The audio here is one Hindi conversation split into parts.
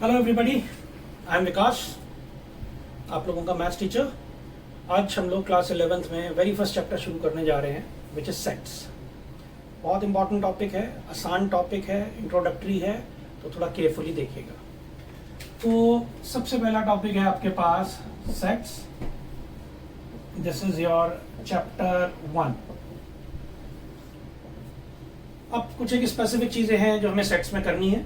हेलो एवरीबॉडी, आई एम विकास, आप लोगों का मैथ्स टीचर। आज हम लोग क्लास 11th में वेरी फर्स्ट चैप्टर शुरू करने जा रहे हैं विच इज़ सेट्स। बहुत इंपॉर्टेंट टॉपिक है, आसान टॉपिक है, इंट्रोडक्टरी है, तो थोड़ा केयरफुली देखिएगा। तो सबसे पहला टॉपिक है आपके पास sets. This is your chapter 1। अब कुछ एक स्पेसिफिक चीज़ें हैं जो हमें सेट्स में करनी है।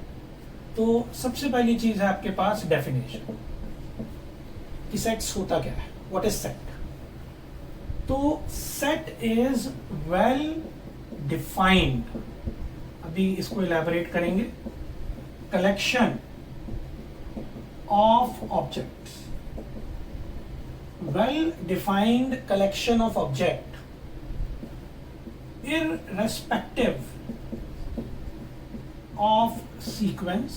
तो सबसे पहली चीज है आपके पास डेफिनेशन कि सेट्स होता क्या है, व्हाट इज सेट। तो सेट इज वेल डिफाइंड, अभी इसको इलैबोरेट करेंगे, collection of objects, well defined collection of object irrespective of sequence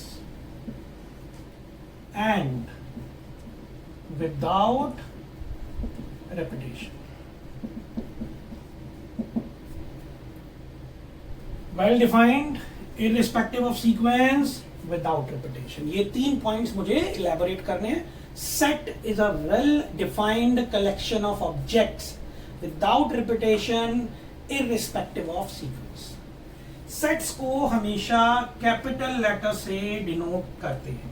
and without repetition. Well defined, irrespective of sequence, without repetition. ये 3 पॉइंट्स मुझे इलेबोरेट करने हैं। Set is a well defined collection of objects without repetition, irrespective of sequence. Sets को हमेशा कैपिटल लेटर से डिनोट करते हैं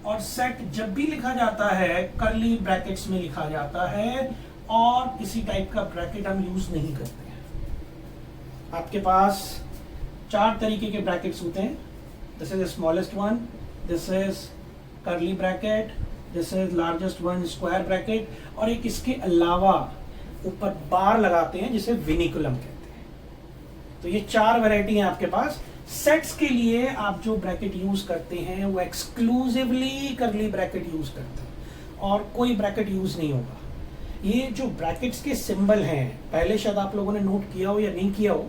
और सेट जब भी लिखा जाता है कर्ली ब्रैकेट्स में लिखा जाता है और किसी टाइप का ब्रैकेट हम यूज नहीं करते हैं। आपके पास 4 तरीके के ब्रैकेट्स होते हैं। This is the smallest one, this is curly bracket, this is largest one square bracket, और एक इसके अलावा ऊपर बार लगाते हैं जिसे विनिकुलम कहते हैं। तो ये 4 वैरायटी हैं आपके पास। सेट्स के लिए आप जो ब्रैकेट यूज करते हैं वो एक्सक्लूसिवली कर्ली ब्रैकेट यूज करते हैं और कोई ब्रैकेट यूज नहीं होगा। ये जो ब्रैकेट्स के सिंबल हैं, पहले शायद आप लोगों ने नोट किया हो या नहीं किया हो,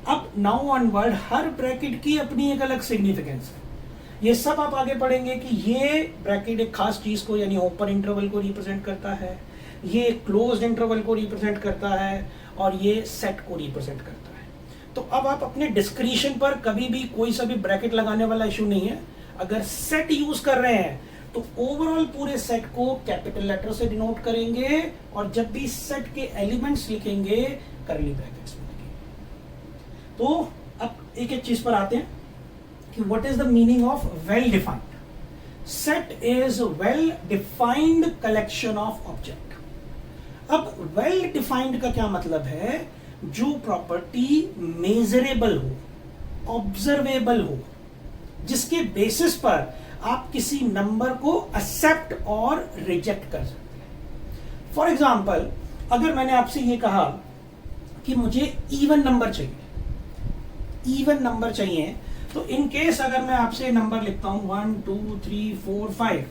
अब नाउ ऑनवर्ड हर ब्रैकेट की अपनी एक अलग सिग्निफिकेंस है। ये सब आप आगे पढ़ेंगे कि ये ब्रैकेट एक खास चीज को यानी ओपन इंटरवल को रिप्रेजेंट करता है, ये क्लोज्ड इंटरवल को रिप्रेजेंट करता है और ये सेट को रिप्रेजेंट करता है। तो अब आप अपने डिस्क्रिशन पर कभी भी कोई सा भी ब्रैकेट लगाने वाला इशू नहीं है। अगर सेट यूज कर रहे हैं तो ओवरऑल पूरे सेट को कैपिटल लेटर से डिनोट करेंगे और जब भी सेट के एलिमेंट्स लिखेंगे कर्ली ब्रैकेट्स में लिखेंगे। तो अब एक एक चीज पर आते हैं कि what is the meaning of well defined. Set is well defined collection of object. अब वेल डिफाइंड का क्या मतलब है? जो प्रॉपर्टी मेजरेबल हो, ऑब्जर्वेबल हो, जिसके बेसिस पर आप किसी नंबर को एक्सेप्ट और रिजेक्ट कर सकते हैं। फॉर एग्जाम्पल, अगर मैंने आपसे ये कहा कि मुझे इवन नंबर चाहिए, तो इन केस अगर मैं आपसे नंबर लिखता हूं 1 2 3 4 5,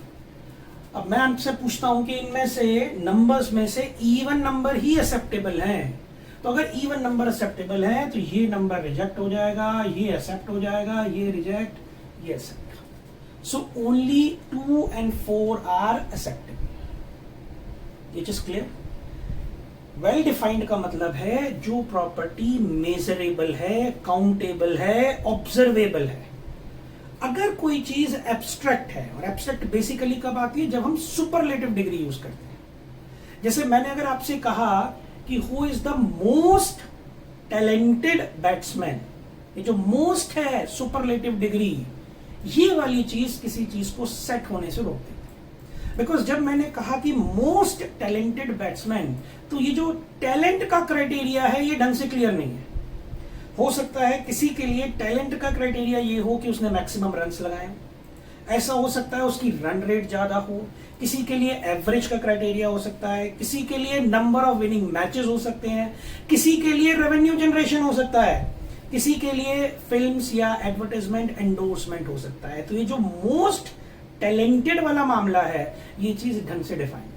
अब मैं आपसे पूछता हूं कि इनमें से नंबर्स में से इवन नंबर ही एक्सेप्टेबल हैं, तो अगर इवन नंबर एक्सेप्टेबल है तो ये नंबर रिजेक्ट हो जाएगा, ये एक्सेप्ट हो जाएगा, ये रिजेक्ट, ये accept. So only 2 and 4 are acceptable. It is clear. Well defined का मतलब है जो प्रॉपर्टी मेजरेबल है, काउंटेबल है, ऑब्जर्वेबल है। अगर कोई चीज एब्स्ट्रैक्ट है, और एब्स्ट्रैक्ट बेसिकली कब आती है? जब हम सुपरलेटिव डिग्री यूज करते हैं। जैसे मैंने अगर आपसे कहा कि who is the most talented batsman, ये जो मोस्ट है सुपरलेटिव डिग्री, ये वाली चीज किसी चीज को सेट होने से रोक देती है। बिकॉज जब मैंने कहा कि मोस्ट टैलेंटेड बैट्समैन, तो ये जो टैलेंट का क्राइटेरिया है ये ढंग से क्लियर नहीं है। हो सकता है किसी के लिए टैलेंट का क्राइटेरिया ये हो कि उसने मैक्सिमम रन्स लगाए, ऐसा हो सकता है उसकी रन रेट ज्यादा हो, किसी के लिए एवरेज का क्राइटेरिया हो सकता है, किसी के लिए नंबर ऑफ विनिंग मैचेस हो सकते हैं, किसी के लिए रेवेन्यू जनरेशन हो सकता है, किसी के लिए फिल्म्स या एडवर्टाइजमेंट एंडोर्समेंट हो सकता है। तो ये जो मोस्ट टैलेंटेड वाला मामला है, ये चीज ढंग से डिफाइन।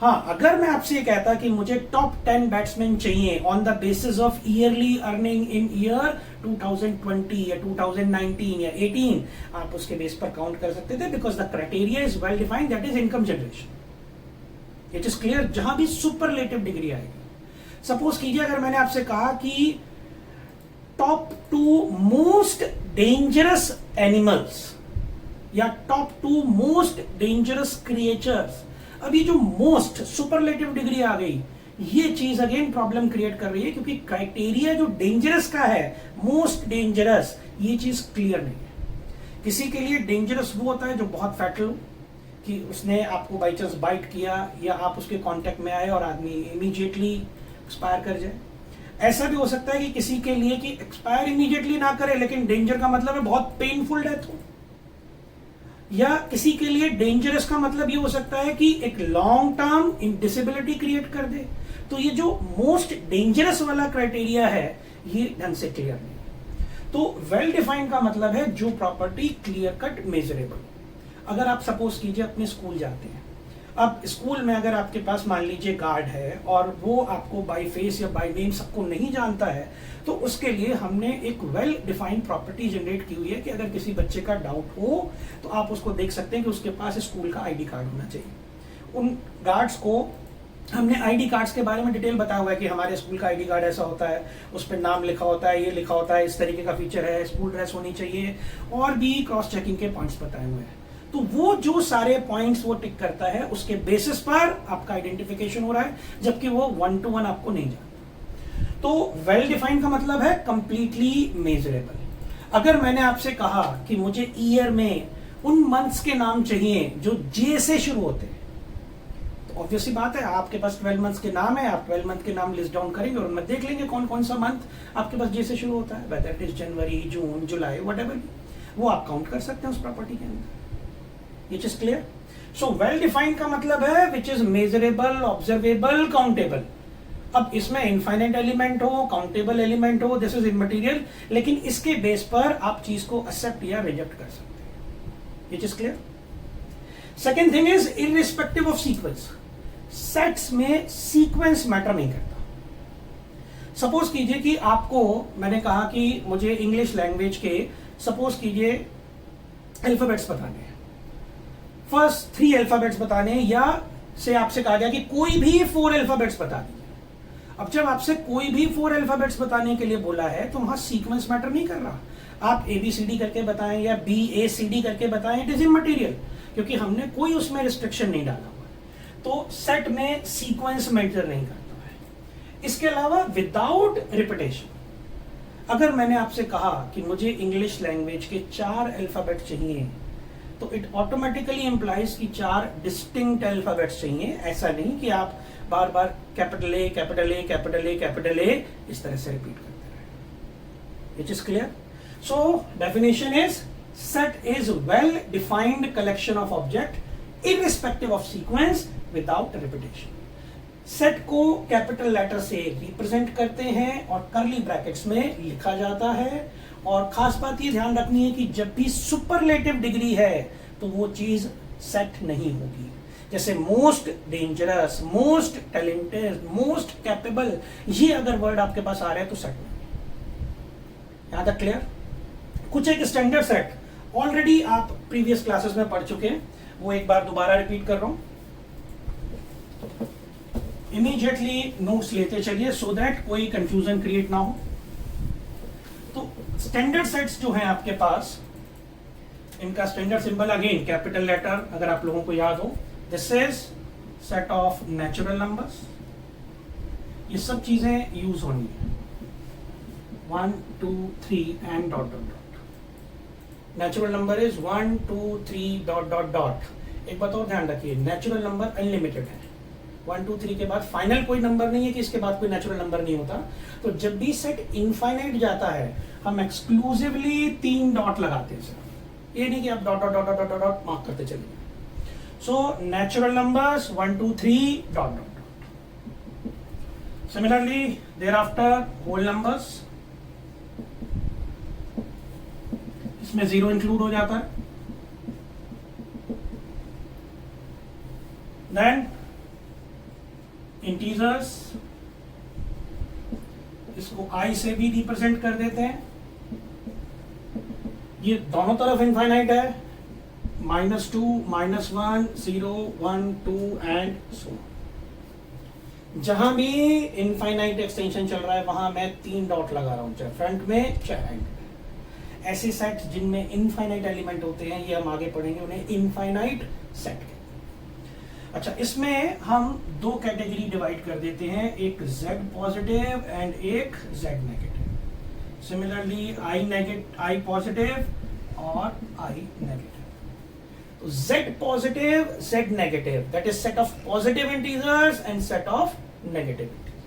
हाँ, अगर मैं आपसे ये कहता कि मुझे टॉप 10 बैट्समैन चाहिए on the basis of yearly earning in year 2020 या 2019 या 18, आप उसके बेस पर काउंट कर सकते थे, because the criteria is well defined, that is income generation. It is clear. जहां भी सुपरलेटिव डिग्री आएगी, सपोज कीजिए अगर मैंने आपसे कहा कि टॉप 2 मोस्ट डेंजरस एनिमल्स या टॉप 2 मोस्ट डेंजरस क्रिएचर्स। अब ये जो मोस्ट सुपरलेटिव डिग्री आ गई, ये चीज अगेन प्रॉब्लम क्रिएट कर रही है, क्योंकि क्राइटेरिया जो डेंजरस का है, मोस्ट डेंजरस, ये चीज क्लियर नहीं है। किसी के लिए डेंजरस वो होता है जो बहुत फैटल हो, कि उसने आपको बाई चांस बाइट किया या आप उसके कांटेक्ट में आए और आदमी इमीडिएटली एक्सपायर कर जाए। ऐसा भी हो सकता है कि किसी के लिए कि एक्सपायर इमीडिएटली ना करे, लेकिन डेंजर का मतलब है बहुत पेनफुल डेथ हो। या किसी के लिए डेंजरस का मतलब ये हो सकता है कि एक लॉन्ग टर्म डिसेबिलिटी क्रिएट कर दे। तो ये जो मोस्ट डेंजरस वाला क्राइटेरिया है, ये ढंग से क्लियर नहीं। तो वेल डिफाइंड का मतलब है जो प्रॉपर्टी क्लियर कट मेजरेबल। अगर आप सपोज कीजिए अपने स्कूल जाते हैं, अब स्कूल में अगर आपके पास मान लीजिए गार्ड है और वो आपको बाय फेस या बाय नेम सबको नहीं जानता है, तो उसके लिए हमने एक वेल डिफाइंड प्रॉपर्टी जनरेट की हुई है कि अगर किसी बच्चे का डाउट हो तो आप उसको देख सकते हैं कि उसके पास स्कूल का आईडी कार्ड होना चाहिए। उन गार्ड्स को हमने आईडी कार्ड्स के बारे में डिटेल बताया हुआ है कि हमारे स्कूल का आईडी कार्ड ऐसा होता है, उस पर नाम लिखा होता है, ये लिखा होता है, इस तरीके का फीचर है, स्कूल ड्रेस होनी चाहिए, और भी क्रॉस चेकिंग के पॉइंट्स बताए हुए हैं। तो वो जो सारे पॉइंट्स वो टिक करता है, उसके बेसिस पर आपका आइडेंटिफिकेशन हो रहा है, जबकि वो 1 to 1 आपको नहीं जानता। तो वेल डिफाइंड का मतलब है कंप्लीटली मेजरेबल। अगर मैंने आपसे कहा कि मुझे ईयर में उन मंथ्स के नाम चाहिए जो जे से शुरू होते हैं, तो ऑब्वियसली बात है, आपके पास 12 मंथ्स के नाम है, आप 12 मंथ के नाम लिस्ट डाउन करेंगे और उनमें देख लेंगे कौन कौन सा मंथ आपके पास जे से शुरू होता है, whether it is January, June, July, whatever, वो आप काउंट कर सकते हैं उस प्रॉपर्टी के अंदर। Which is clear? So well defined का मतलब है which is measurable, observable, countable। अब इसमें इनफाइनाइट एलिमेंट हो, काउंटेबल एलिमेंट हो, दिस इज इमटेरियल, लेकिन इसके बेस पर आप चीज को एक्सेप्ट या रिजेक्ट कर सकते हैं। Which is clear? Second thing is irrespective of sequence। Sets में सीक्वेंस मैटर नहीं करता। सपोज कीजिए कि आपको मैंने कहा कि मुझे इंग्लिश लैंग्वेज के सपोज कीजिए अल्फाबेट्स बताने हैं, फर्स्ट 3 अल्फाबेट्स बताने, या से आपसे कहा गया कि कोई भी 4 अल्फाबेट्स बता दीजिए। अब जब आपसे कोई भी 4 अल्फाबेट्स बताने के लिए बोला है, तो वहां सीक्वेंस मैटर नहीं कर रहा। आप ABCD करके बताएं या BACD करके बताएं, इट इज इमटेरियल, क्योंकि हमने कोई उसमें रिस्ट्रिक्शन नहीं डाला हुआ। तो सेट में सीक्वेंस मैटर नहीं करता है। इसके अलावा विदाउट रिपीटेशन, अगर मैंने आपसे कहा कि मुझे इंग्लिश लैंग्वेज के 4 अल्फाबेट चाहिए, तो इट ऑटोमेटिकली इंप्लाइज कि 4 डिस्टिंक्ट अल्फाबेट्स चाहिए। ऐसा नहीं कि आप बार बार capital A capital A capital A capital A इस तरह से रिपीट करते रहे। Which is clear? So definition is set is well defined collection of object irrespective of sequence without repetition. Set को कैपिटल लेटर से रिप्रेजेंट करते हैं और कर्ली ब्रैकेट्स में लिखा जाता है। और खास बात ये ध्यान रखनी है कि जब भी सुपरलेटिव डिग्री है तो वो चीज सेट नहीं होगी। जैसे most dangerous, most talented, most capable, ये अगर वर्ड आपके पास आ रहे हैं तो सेट नहीं। यहां तक क्लियर? कुछ एक स्टैंडर्ड सेट ऑलरेडी आप प्रीवियस क्लासेस में पढ़ चुके हैं, वो एक बार दोबारा रिपीट कर रहा हूं। इमीडिएटली नोट्स लेते चलिए सो दैट कोई कंफ्यूजन क्रिएट ना हो। तो स्टैंडर्ड सेट्स जो हैं आपके पास, इनका standard symbol again capital letter, अगर आप लोगों को याद हो, this is set of natural numbers. ये सब चीजें यूज होनी है, 1 2 3 and dot dot dot. Natural number is 1 2 3 dot dot dot. एक बात और ध्यान रखिए, नेचुरल नंबर अनलिमिटेड है। 1 2 3 के बाद फाइनल कोई नंबर नहीं है कि इसके बाद कोई नेचुरल नंबर नहीं होता। तो जब भी सेट इनफाइनाइट जाता है, हम एक्सक्लूसिवली 3 डॉट लगाते हैं सर। ये नहीं कि आप dot dot dot dot dot mark करते चलिए। So natural numbers 1 2 3 dot dot dot. Similarly thereafter whole numbers, इसमें 0 इंक्लूड हो जाता है। देन इंटीजर्स, इसको I से भी रिप्रेजेंट कर देते हैं। ये दोनों तरफ इनफाइनाइट है, -2 -1 0 1 2 एंड सो। जहां भी इनफाइनाइट एक्सटेंशन चल रहा है वहां मैं 3 डॉट लगा रहा हूं, चाहे फ्रंट में चाहे एंड में। ऐसे सेट जिनमें इनफाइनाइट एलिमेंट होते हैं, ये हम आगे पढ़ेंगे, उन्हें इनफाइनाइट सेट कहते हैं। अच्छा, इसमें हम दो कैटेगरी डिवाइड कर देते हैं, एक Z पॉजिटिव एंड एक Z negative. Similarly I positive और I नेगेटिव। तो Z positive, Z negative, that is set of positive integers and set of negative integers.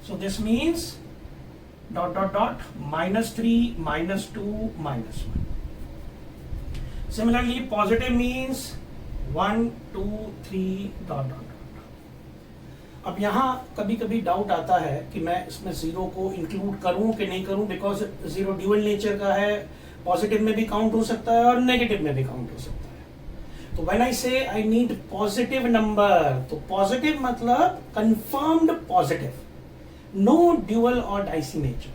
So this means dot dot dot -3, -2, -1. Similarly, positive means 1, 2, 3 dot dot dot. अब यहाँ कभी कभी डाउट आता है कि मैं इसमें जीरो को इंक्लूड करूं कि नहीं करूं, बिकॉज जीरो ड्यूअल नेचर का है, पॉजिटिव में भी काउंट हो सकता है और नेगेटिव में भी काउंट हो सकता है। तो व्हेन आई से आई नीड पॉजिटिव नंबर, तो पॉजिटिव मतलब कंफर्म्ड पॉजिटिव, नो ड्यूअल और डाइसी नेचर।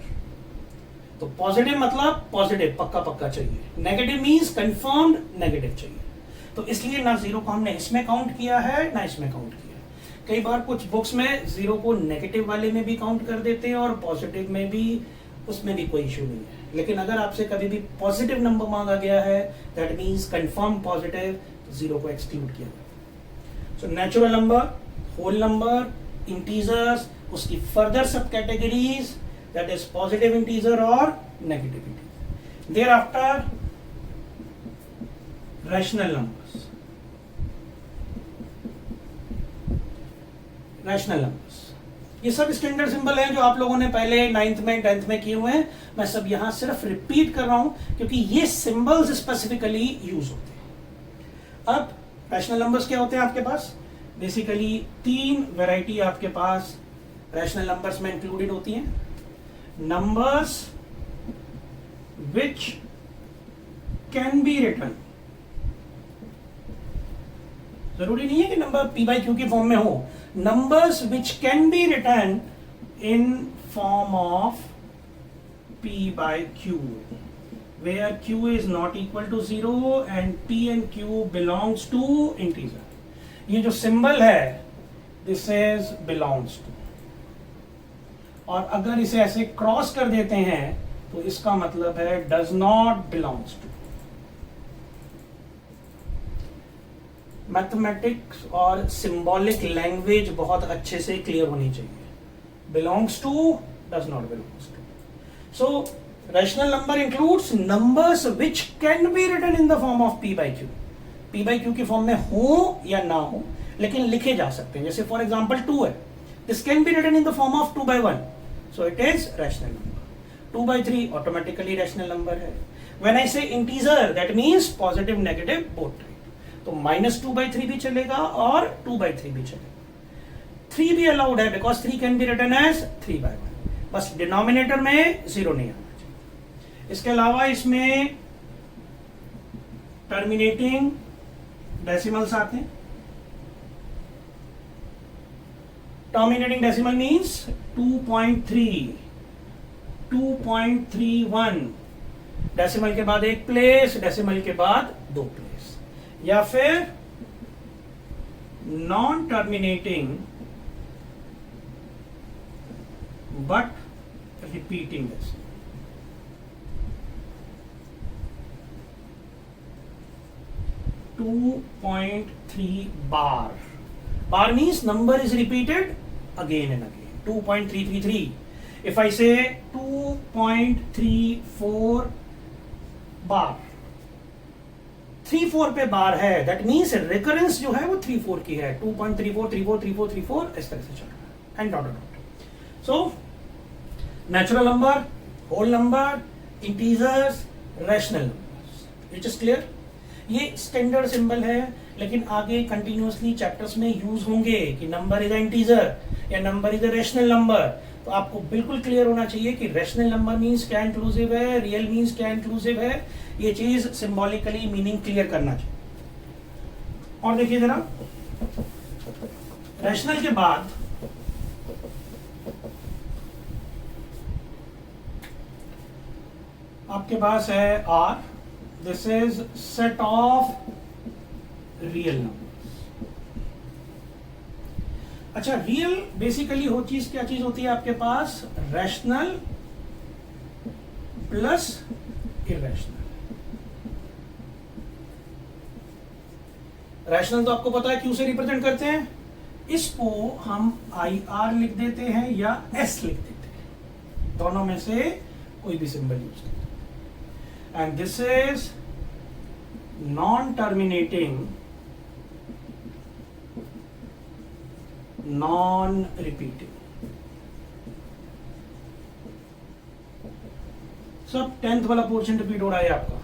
तो पॉजिटिव मतलब पॉजिटिव पक्का पक्का चाहिए, नेगेटिव मींस कंफर्म्ड नेगेटिव चाहिए। तो इसलिए ना जीरो को हमने इसमें काउंट किया है ना इसमें काउंट किया है। कई बार कुछ बुक्स में जीरो को नेगेटिव वाले में भी काउंट कर देते हैं और पॉजिटिव में भी, उसमें भी कोई इशू नहीं है। लेकिन अगर आपसे कभी भी पॉजिटिव नंबर मांगा गया है, दैट मींस कंफर्म पॉजिटिव, तो जीरो को एक्सक्लूड किया गया। So natural number, whole number, integers, उसकी further subcategories, that is positive integer or negative integer. Thereafter, rational numbers. Rational numbers. ये सब स्टैंडर्ड सिंबल हैं जो आप लोगों ने पहले 9th में 10th में किए हुए हैं। मैं सब यहां सिर्फ रिपीट कर रहा हूं क्योंकि ये सिंबल्स स्पेसिफिकली यूज होते हैं। अब रैशनल नंबर्स क्या होते हैं आपके पास? बेसिकली 3 वैरायटी आपके पास रैशनल नंबर्स में इंक्लूडेड होती हैं। Numbers which can be written, जरूरी नहीं है कि नंबर p by q की फॉर्म में हो। Numbers which can be written in form of p by q, where q is not equal to 0 and p and q belongs to integer. ये जो सिंबल है, this is belongs to, और अगर इसे ऐसे क्रॉस कर देते हैं तो इसका मतलब है does not belongs to. Mathematics और सिंबॉलिक लैंग्वेज बहुत अच्छे से क्लियर होनी चाहिए। Belongs to, does not belongs to. So rational number includes numbers which can be written in the form of p by q। p by q की फॉर्म में हो या ना हो, लेकिन लिखे जा सकते हैं। जैसे फॉर एग्जांपल 2 है, this can be written in the form of 2 by 1, so it is rational number. 2 by 3 automatically rational number है। When I say integer, that means positive negative both type, तो -2 by 3 भी चलेगा और 2 by 3 भी चलेगा। 3 भी allowed है because 3 can be written as 3 by 1, बस डिनोमिनेटर में 0 नहीं आना चाहिए। इसके अलावा इसमें टर्मिनेटिंग डेसिमल्स आते हैं। Terminating decimal means 2.3, 2.31, डेसिमल के बाद एक प्लेस, डेसिमल के बाद 2 प्लेस, या फिर non terminating but repeating decimal. Bar, bar means number is repeated again and again. 2.333. If I say 2.34 bar, 3-4 पे बार है, that means recurrence जो है वो 3-4 की है। 2.34, 34, 34, 34 इस तरह से चल रहा है, and dot dot dot. So natural number, whole number, integers, rational numbers. It is clear? ये स्टैंडर्ड सिंबल है, लेकिन आगे कंटिन्यूअसली चैप्टर्स में यूज होंगे कि नंबर इज अ इंटीजर या number is a rational number. तो आपको बिल्कुल क्लियर होना चाहिए कि रैशनल नंबर मींस क्या इंक्लूसिव है, रियल मींस क्या इंक्लूसिव है। ये चीज सिंबॉलिकली मीनिंग क्लियर करना चाहिए। और देखिए जरा, रैशनल के बाद आपके पास है R, this is set of real numbers. अच्छा, रियल बेसिकली हो चीज क्या चीज होती है आपके पास? Rational plus irrational. रैशनल तो आपको पता है क्यू से रिप्रेजेंट करते हैं, इसको हम आई आर लिख देते हैं या एस लिख देते हैं, दोनों में से कोई भी सिंबल यूज करते हैं। And this is non terminating, non repeating. सब 10th वाला पोर्शन रिपीट हो रहा है आपका,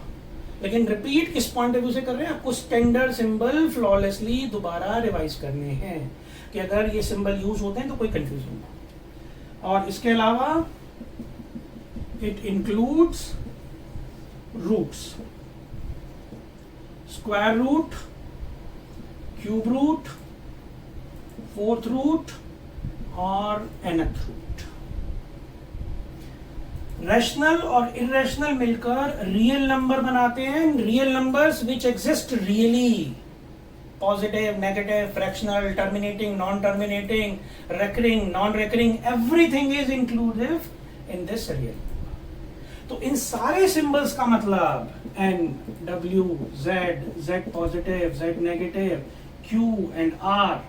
लेकिन रिपीट किस पॉइंट ऑफ व्यू से कर रहे हैं, आपको स्टैंडर्ड सिंबल फ्लॉलेसली दोबारा रिवाइज करने हैं कि अगर ये सिंबल यूज होते हैं तो कोई कंफ्यूजन ना। और इसके अलावा it includes roots, square root, cube root, fourth root और nth रूट। रैशनल और इरेशनल मिलकर रियल नंबर बनाते हैं। Real numbers which exist really, positive, negative, fractional, terminating, non terminating, recurring, non recurring, everything is inclusive in this real. तो इन सारे सिंबल्स का मतलब N, W, Z, Z positive, Z negative, Q and R,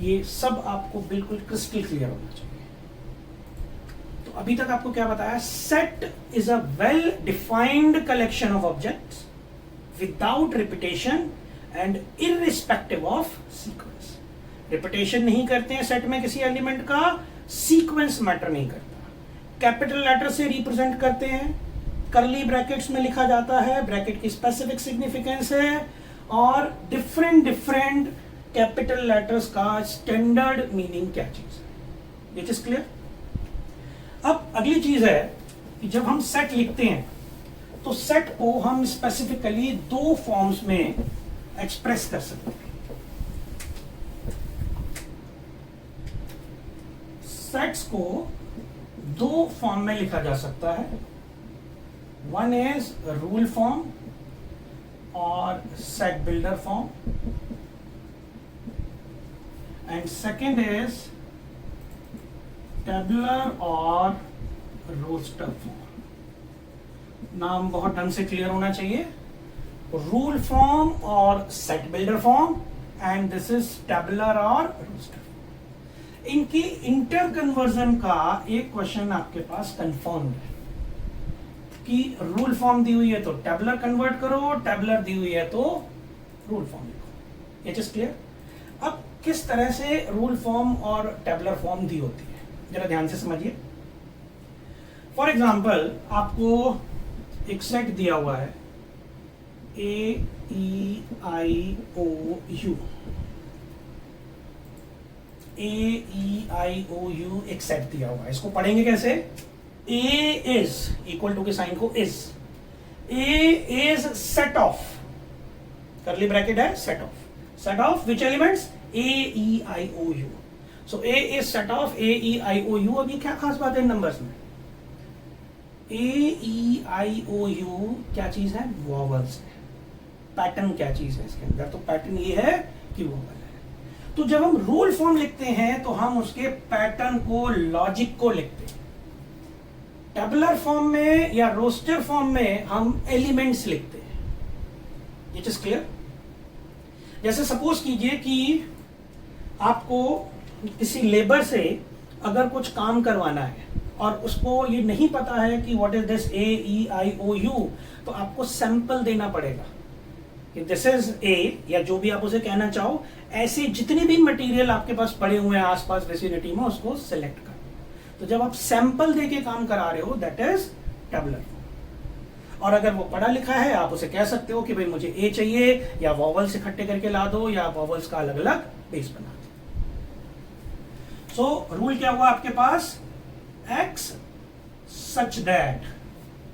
ये सब आपको बिल्कुल क्रिस्टल क्लियर होना चाहिए। तो अभी तक आपको क्या बताया, set is a well defined collection of objects without repetition and irrespective of sequence. Repetition नहीं करते हैं सेट में किसी एलिमेंट का, सीक्वेंस मैटर नहीं करता। कैपिटल लेटर से रिप्रेजेंट करते हैं, कर्ली ब्रैकेट्स में लिखा जाता है, ब्रैकेट की स्पेसिफिक सिग्निफिकेंस है, और डिफरेंट डिफरेंट कैपिटल लेटर्स का स्टैंडर्ड मीनिंग क्या चीज है। It is clear. अब अगली चीज है कि जब हम सेट लिखते हैं तो सेट को हम स्पेसिफिकली दो फॉर्म्स में एक्सप्रेस कर सकते हैं। सेट्स को दो फॉर्म में लिखा जा सकता है, वन इज रूल फॉर्म और set builder form, and second is tabular और रोस्टर फॉर्म। नाम बहुत ढंग से क्लियर होना चाहिए, रूल फॉर्म और set builder form, and this is tabular और रोस्टर। इनकी इंटर कन्वर्जन का एक क्वेश्चन आपके पास कंफर्म है कि रूल फॉर्म दी हुई है तो टेबुलर कन्वर्ट करो, टेबुलर दी हुई है तो रूल फॉर्म लिखो। It is clear. अब किस तरह से रूल फॉर्म और टेबुलर फॉर्म दी होती है जरा ध्यान से समझिए। फॉर एग्जाम्पल आपको एक सेट दिया हुआ है A E I O U, A E I O U एक सेट दिया हुआ है। इसको पढ़ेंगे कैसे, ए इज इक्वल टू के साइन को is, A is set of, curly bracket है, set of which elements, A E I O U. So A is set of A E I O U. अभी क्या खास बात है इन नंबर्स में, ए ई आई ओ यू क्या चीज है, वॉवल्स है। पैटर्न क्या चीज है इसके अंदर, तो पैटर्न ये है कि वॉवल है। तो जब हम रूल फॉर्म लिखते हैं तो हम उसके पैटर्न को, लॉजिक को लिखते हैं। टेबुलर फॉर्म में या रोस्टर फॉर्म में हम एलिमेंट्स लिखते हैं। It is clear. जैसे सपोज कीजिए कि आपको किसी लेबर से अगर कुछ काम करवाना है और उसको ये नहीं पता है कि what is this A E I O U, तो आपको सैंपल देना पड़ेगा कि दिस इज ए, या जो भी आप उसे कहना चाहो। ऐसे जितने भी मटेरियल आपके पास पड़े हुए हैं आसपास विसिनिटी में, उसको सिलेक्ट करो। तो जब आप सैंपल देके काम करा रहे हो, दैट इज टेबुलर। और अगर वो पढ़ा लिखा है, आप उसे कह सकते हो कि भाई मुझे ए चाहिए, या वॉवल्स इकट्ठे करके ला दो, या वॉवल्स का अलग अलग बेस बना दो। सो रूल क्या हुआ आपके पास, एक्स सच दैट।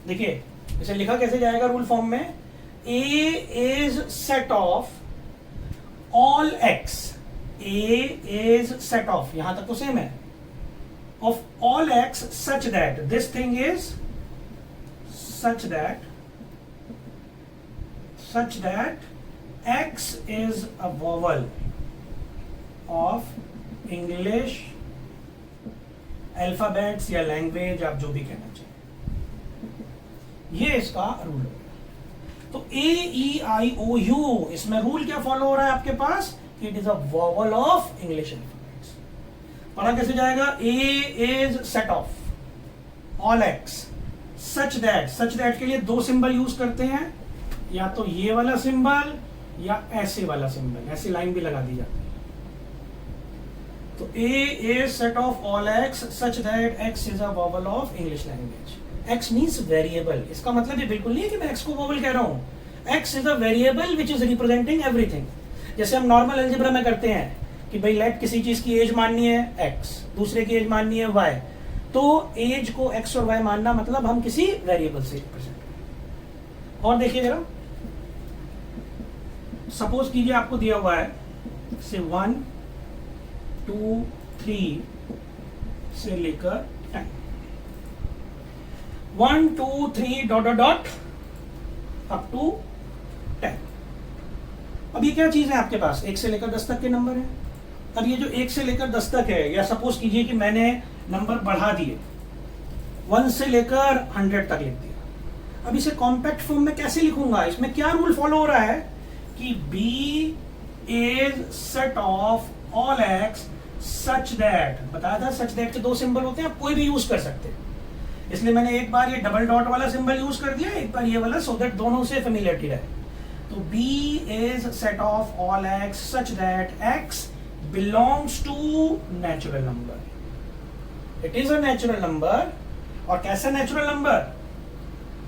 देखिए इसे लिखा कैसे जाएगा रूल फॉर्म में, A is set of all X, A is set of, यहां तक तो सेम है, of all X such that this thing is such that X is a vowel of English alphabets या language, आप जो भी कहना चाहिए। ये इसका रूल हो गया। तो AEIOU, इसमें रूल क्या फॉलो हो रहा है आपके पास? It is a vowel of English alphabets. पढ़ा कैसे जाएगा? A is set of all x such that के लिए दो सिंबल यूज करते हैं, या तो ये वाला सिंबल या ऐसे वाला सिंबल, ऐसी लाइन भी लगा दी जाती है। तो A is set of all x such that x is a vowel of English language. X means variable, इसका मतलब ये बिल्कुल नहीं है कि मैं x को वॉवल कह रहा हूं। x is a variable which is representing everything। जैसे हम नॉर्मल अलजेब्रा में करते हैं कि भाई लेट किसी चीज की एज माननी है x, दूसरे की एज माननी है y, तो एज को x और y मानना मतलब हम किसी वेरिएबल से रिप्रेजेंट करें। और देखिए जरा, सपोज कीजिए आपको दिया हुआ है से 1 2 3 से लेकर 10, 1 2 3 dot dot dot up to 10। अब ये क्या चीज है आपके पास? 1 से लेकर 10 तक के नंबर है। अब ये जो 1 से लेकर 10 तक है, या सपोज कीजिए कि मैंने नंबर बढ़ा दिए 1 से लेकर 100 तक लिख दिया। अब इसे कॉम्पैक्ट फॉर्म में कैसे लिखूंगा? इसमें क्या रूल फॉलो हो रहा है कि B is set of all x such that, बताया था such that के दो सिंबल होते हैं, आप कोई भी यूज कर सकते हैं। इसलिए मैंने एक बार ये डबल डॉट वाला सिंबल यूज कर दिया, एक बार ये वाला, सो दैट दोनों से फेमिलियरिटी रहे। तो B is set of all x such that x belongs to natural number. It is a natural number। और कैसा natural number?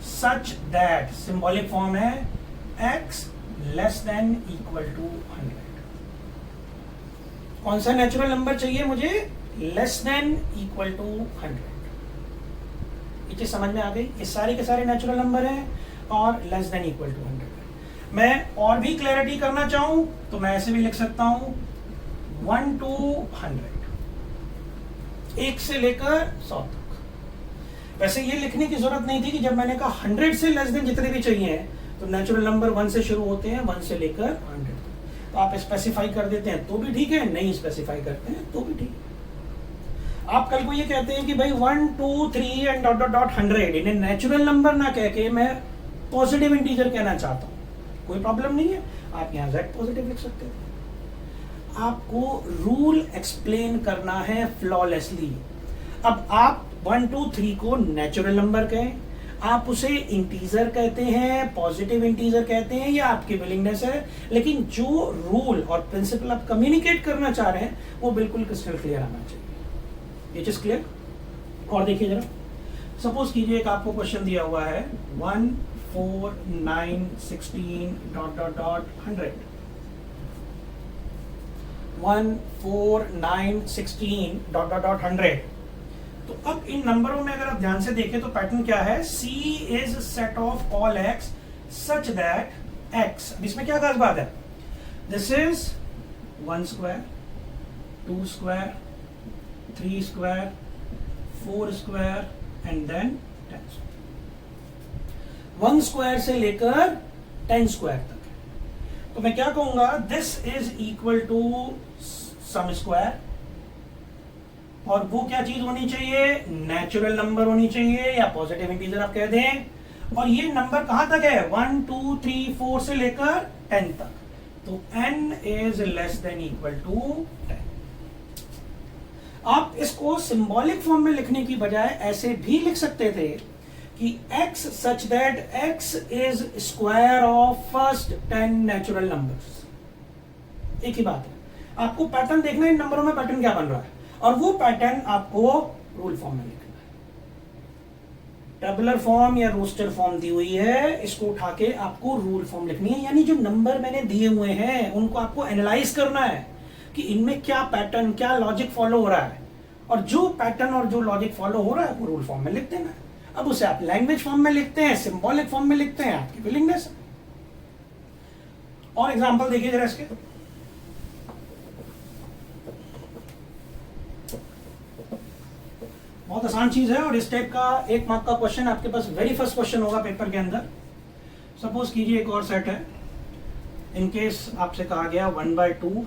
Such that, symbolic form है x less than equal to 100। कौन सा नेचुरल नंबर चाहिए मुझे? Less than equal to 100। ये चीज समझ में आ गई? ये सारे के सारे नेचुरल नंबर हैं और लेस देन इक्वल टू 100। मैं और भी क्लैरिटी करना चाहूं तो मैं ऐसे भी लिख सकता हूं 1 to 100, 1 से लेकर 100 तक। वैसे ये लिखने की जरूरत नहीं थी कि जब मैंने कहा 100 से लेस देन जितने भी चाहिए तो नेचुरल नंबर 1 से शुरू होते हैं, 1 से लेकर 100। तो आप स्पेसिफाई कर देते हैं तो भी ठीक है, नहीं स्पेसिफाई करते हैं तो भी ठीक है। आप कल को ये कहते हैं कि भाई 1 2 3 एंड डॉट डॉट डॉट 100, इन्हें नेचुरल नंबर ना कह के मैं पॉजिटिव इंटीजर कहना चाहता हूं, कोई प्रॉब्लम नहीं है, आप यहाँ z पॉजिटिव लिख सकते हैं। आपको रूल एक्सप्लेन करना है फ्लॉलेसली। अब आप 1 2 3 को नेचुरल नंबर कहें, आप उसे इंटीजर कहते हैं, पॉजिटिव इंटीजर कहते हैं, या आपकी विलिंगनेस है, लेकिन जो रूल और प्रिंसिपल आप कम्युनिकेट करना चाह रहे हैं वो बिल्कुल क्रिस्टल क्लियर आना चाहिए। ये चीज क्लियर? और देखिए जरा, सपोज कीजिए एक आपको क्वेश्चन दिया हुआ है 1 4 9 16 dot dot dot 100, 1 4 9 16 dot dot dot 100। तो अब इन नंबरों में अगर आप ध्यान से देखें तो पैटर्न क्या है? C is set of all x such that x, अब इसमें क्या खास बात है? This is 1 square, 2 square, 3 square, 4 square and then 10 square। 1 square से लेकर 10 square तक है। तो मैं क्या कहूंगा? This is equal to some square, और वो क्या चीज होनी चाहिए? नेचुरल नंबर होनी चाहिए, या पॉजिटिव इंटीजर आप कह दें। और ये नंबर कहां तक है? 1 2 3 4 से लेकर 10 तक। तो n is less than equal to 10। आप इसको सिंबॉलिक फॉर्म में लिखने की बजाय ऐसे भी लिख सकते थे कि x such that x is square of first 10 natural numbers. एक ही बात है, आपको पैटर्न देखना है इन नंबरों में पैटर्न क्या बन रहा है, और वो पैटर्न आपको रूल फॉर्म में लिखना है। टेबुलर फॉर्म या रोस्टर फॉर्म दी हुई है, इसको उठा के आपको रूल फॉर्म लिखनी है। यानी जो नंबर मैंने दिए हुए हैं उनको आपको एनालाइज करना है कि इनमें क्या पैटर्न, क्या लॉजिक फॉलो हो रहा है, और जो पैटर्न और जो लॉजिक फॉलो हो रहा है वो रूल फॉर्म में लिख देना है। अब उसे आप लैंग्वेज फॉर्म में लिखते हैं, सिंबॉलिक फॉर्म में लिखते हैं, आपकी विलिंगनेस। और एग्जांपल देखिए जरा इसके। बहुत आसान चीज है, और इस टाइप का 1 मार्क का क्वेश्चन आपके पास वेरी फर्स्ट क्वेश्चन होगा पेपर के अंदर। सपोज कीजिए एक और सेट है, इनकेस आपसे कहा गया 1/2,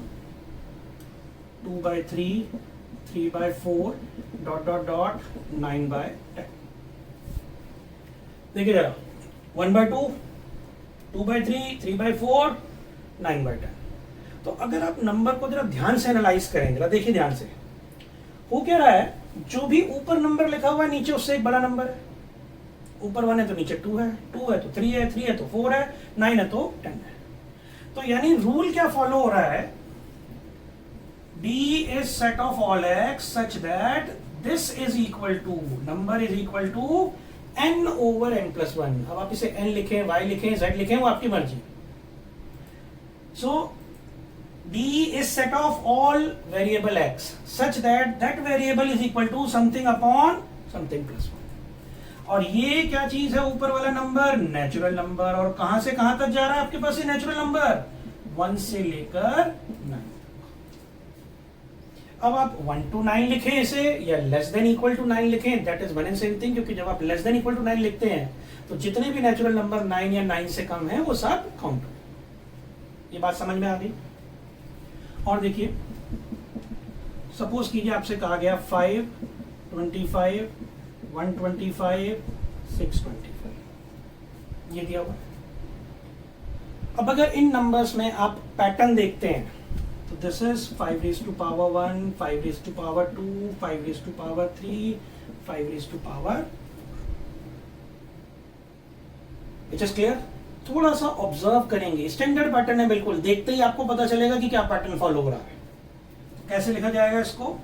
2/3, 3/4 डॉट डॉट डॉट 9/10। देखिए जरा 1/2, 2/3, 3/4, 9/10। तो अगर आप नंबर को जरा ध्यान से एनालाइज करें, जरा देखिए ध्यान से, हो क्या रहा है, जो भी ऊपर नंबर लिखा हुआ है नीचे उससे एक बड़ा नंबर है। ऊपर 1 है तो नीचे 2 है, 2 है तो 3 है, 3 है तो 4 है, 9 है तो 10 है। तो यानी रूल क्या फॉलो हो रहा है, D is set of all x such that this is equal to, number is equal to n over n plus 1। अब आप इसे n लिखें, y लिखें, z लिखें, वो आपकी मर्जी। So D is set of all variable x such that that variable is equal to something upon something plus 1। और ये क्या चीज है, ऊपर वाला नंबर नेचुरल नंबर, और कहां से कहां तक जा रहा है आपके पास ये नेचुरल नंबर, 1 से लेकर 9। अब आप 1 to 9 लिखें इसे, या लेस देन इक्वल टू 9 लिखें, that is one and same thing, क्योंकि जब आप लेस देन इक्वल टू 9 लिखते हैं तो जितने भी नेचुरल नंबर 9 या 9 से कम है वो सब काउंट हो। ये बात समझ में आ गई। और देखिए, सपोज कीजिए आपसे कहा गया 5, 25, 125, 625, ये दिया हुआ। अब अगर इन नंबर्स में आप पैटर्न देखते हैं तो this is 5 raised to power 1, 5 raised to power 2, 5 raised to power 3, 5 raised to power। It is clear. थोड़ा सा ऑब्जर्व करेंगे, स्टैंडर्ड पैटर्न है बिल्कुल, देखते ही आपको पता चलेगा कि क्या पैटर्न फॉलो हो रहा है। तो कैसे लिखा जाएगा इसको,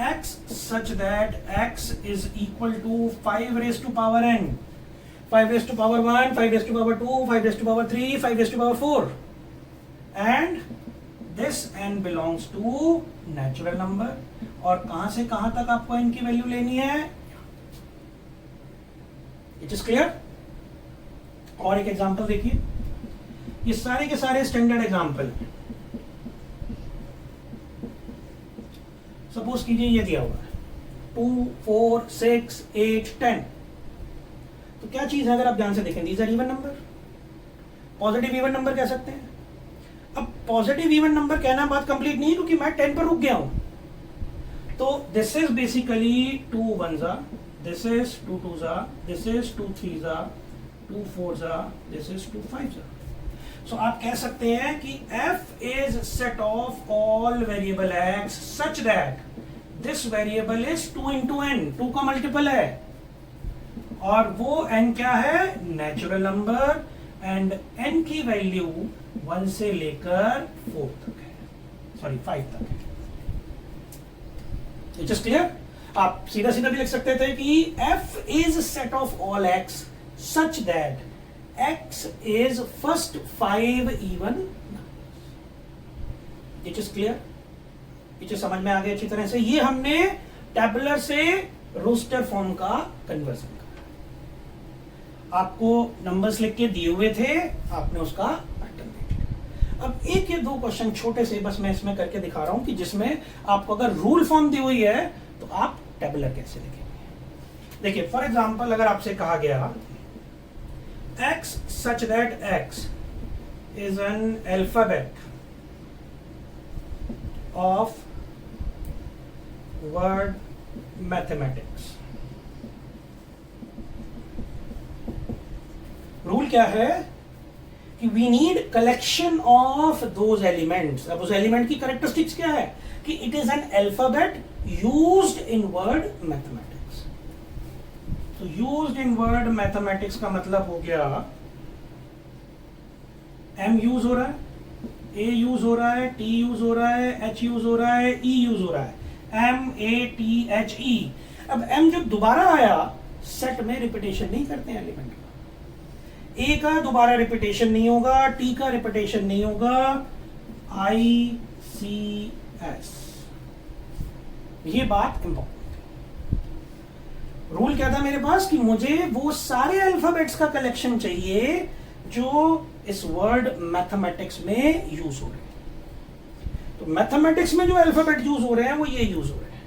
x such that x is equal to 5 raised to power n, 5 raised to power 1, 5 raised to power 2, 5 raised to power 3, 5 raised to power 4, and this n belongs to natural number। और कहां से कहां तक आपको n की वैल्यू लेनी है, इट इज क्लियर। और एक एग्जांपल देखिए, ये सारे के सारे स्टैंडर्ड एग्जांपल हैं। सपोज कीजिए ये दिया हुआ है 2, 4, 6, 8, 10। तो क्या चीज है, अगर आप ध्यान से देखें, these are even number, positive even number कह सकते हैं। अब पॉजिटिव इवन नंबर कहना बात कंप्लीट नहीं है, क्योंकि मैं 10 पर रुक गया हूं। तो this is basically 2 1s, this is 2 2s, this is 2 3s, 2 4s, this is 2 5s। सो आप कह सकते हैं कि f is set of all variable x such that this variable is 2 into n, 2 का मल्टीपल है, और वो n क्या है, नेचुरल नंबर, एंड n की वैल्यू 1 से लेकर 4 तक है, सॉरी 5 तक है। It is clear. आप सीधा सीधा भी लिख सकते थे कि f is set of all x such that x is first 5 even. It is clear, it समझ में आ गया अच्छी तरह से। ये हमने टैबुलर से रोस्टर फॉर्म का कन्वर्जन करा, आपको नंबर्स लिख के दिए हुए थे, आपने उसका पैटर्न देख लिया। अब एक या दो क्वेश्चन छोटे से बस मैं इसमें करके दिखा रहा हूं कि जिसमें आपको अगर रूल फॉर्म दी हुई है तो आप टैबुलर कैसे लिखेंगे। देखिए फॉर एग्जांपल, अगर आपसे कहा गया x such that x is an alphabet of word mathematics। Rule क्या है कि we need collection of those elements. अब उस एलिमेंट की कैरेक्टरिस्टिक्स क्या है कि it is an alphabet used in word mathematics. तो यूज्ड इन वर्ड मैथमेटिक्स का मतलब हो गया m यूज हो रहा है, a यूज हो रहा है, t यूज हो रहा है, h यूज हो रहा है, e यूज हो रहा है, m a t h e। अब m जब दोबारा आया, सेट में रिपीटेशन नहीं करते हैं एलिमेंट का, a का दोबारा रिपीटेशन नहीं होगा, t का रिपीटेशन नहीं होगा, i c s। ये बात इंपॉर्टेंट। रूल क्या था मेरे पास कि मुझे वो सारे अल्फाबेट्स का कलेक्शन चाहिए जो इस वर्ड मैथमेटिक्स में यूज हो रहे हैं। तो मैथमेटिक्स में जो अल्फाबेट यूज हो रहे हैं वो ये यूज हो रहे हैं।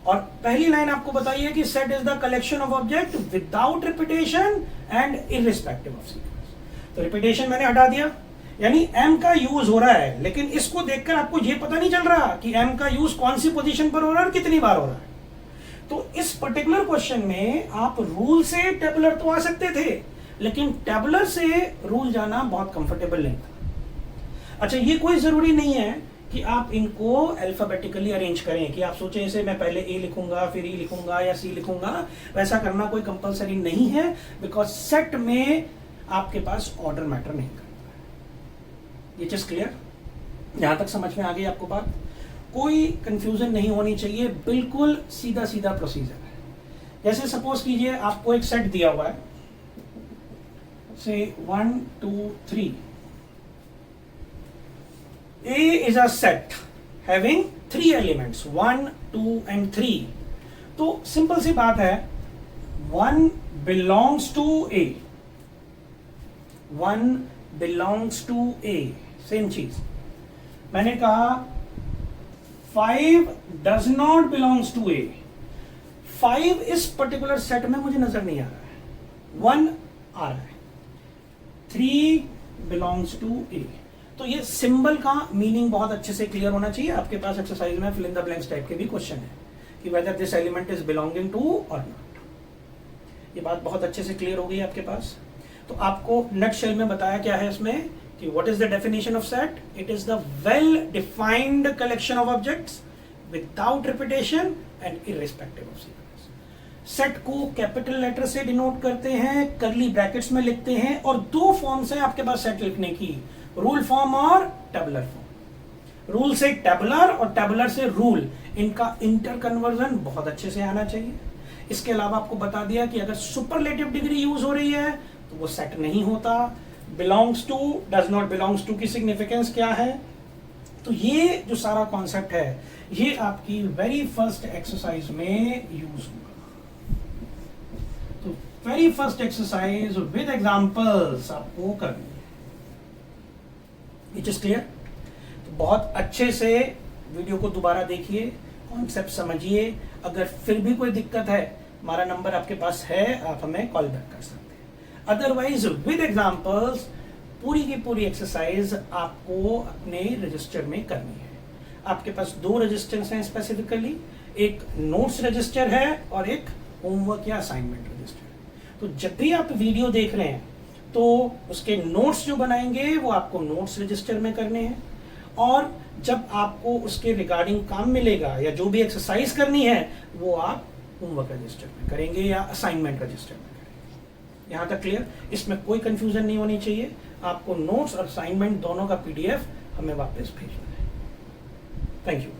और पहली लाइन आपको बताइए कि set is the collection of object without repetition and irrespective of sequence. तो रिपीटेशन मैंने हटा दिया, यानी m का यूज हो रहा है, लेकिन इसको देखकर आपको ये पता नहीं चल रहा कि m का यूज कौन सी पोजीशन पर हो रहा है और कितनी बार हो रहा है। तो इस पर्टिकुलर क्वेश्चन में आप रूल से टेबुलर तो आ सकते थे, लेकिन टेबुलर से रूल जाना बहुत कंफर्टेबल नहीं था। अच्छा, ये कोई जरूरी नहीं है कि आप इनको अल्फाबेटिकली अरेंज करें, कि आप सोचें इसे मैं पहले ए लिखूंगा फिर ई लिखूंगा या सी लिखूंगा। वैसा करना कोई कंपलसरी नहीं है, बिकॉज सेट में आपके पास ऑर्डर मैटर नहीं करता। ये चीज क्लियर? यहां तक समझ में आ गई आपको बात? कोई कंफ्यूजन नहीं होनी चाहिए, बिल्कुल सीधा सीधा प्रोसीजर है। जैसे सपोज कीजिए आपको एक सेट दिया हुआ है, से 1 2 3। A is a set having 3 elements 1 2 and 3। तो सिंपल सी बात है, 1 belongs to A, 1 belongs to A। Same चीज मैंने कहा 5 does not belongs to A। 5 इस पर्टिकुलर सेट में मुझे नजर नहीं आ रहा है, 1 आ रहा है, 3 belongs to A। तो ये सिंबल का मीनिंग बहुत अच्छे से क्लियर होना चाहिए। आपके पास एक्सरसाइज में fill in the blanks type के भी क्वेश्चन है कि whether this element is belonging to और नॉट। ये बात बहुत अच्छे से क्लियर हो गई आपके पास। तो आपको नटशेल में बताया क्या है इसमें कि what is the definition of set. It is the well defined collection of objects without repetition and irrespective of sequence. Set को कैपिटल लेटर से डिनोट करते हैं, करली ब्रैकेट्स में लिखते हैं, और दो फॉर्म्स हैं आपके पास सेट लिखने की, रूल फॉर्म और टेबुलर फॉर्म। रूल से टेबुलर और टेबुलर से रूल, इनका इंटर कन्वर्जन बहुत अच्छे से आना चाहिए। इसके अलावा आपको बता दिया कि अगर सुपरलेटिव डिग्री यूज हो रही है तो वो सेट नहीं होता। Belongs to, does not belongs to की सिग्निफिकेंस क्या है। तो ये जो सारा कॉन्सेप्ट है ये आपकी वेरी फर्स्ट एक्सरसाइज में यूज होगा। तो very first exercise with examples आपको करनी है। It is clear? तो बहुत अच्छे से वीडियो को दोबारा देखिए, कॉन्सेप्ट समझिए। अगर फिर भी कोई दिक्कत है, हमारा नंबर आपके पास है, आप हमें कॉल बैक कर सकते हैं। अदरवाइज विद एग्जांपल्स पूरी की पूरी एक्सरसाइज आपको अपने रजिस्टर में करनी है। आपके पास 2 रजिस्टर्स हैं स्पेसिफिकली, एक नोट्स रजिस्टर है और एक होमवर्क या असाइनमेंट रजिस्टर। तो जब भी आप वीडियो देख रहे हैं तो उसके नोट्स जो बनाएंगे वो आपको नोट्स रजिस्टर में करने हैं, और जब आपको उसके रिगार्डिंग काम मिलेगा या जो भी एक्सरसाइज करनी है वो आप होमवर्क रजिस्टर में करेंगे या असाइनमेंट रजिस्टर में करेंगे। यहां तक क्लियर? इसमें कोई कंफ्यूजन नहीं होनी चाहिए। आपको नोट्स और असाइनमेंट दोनों का PDF हमें वापस भेजना है। Thank you.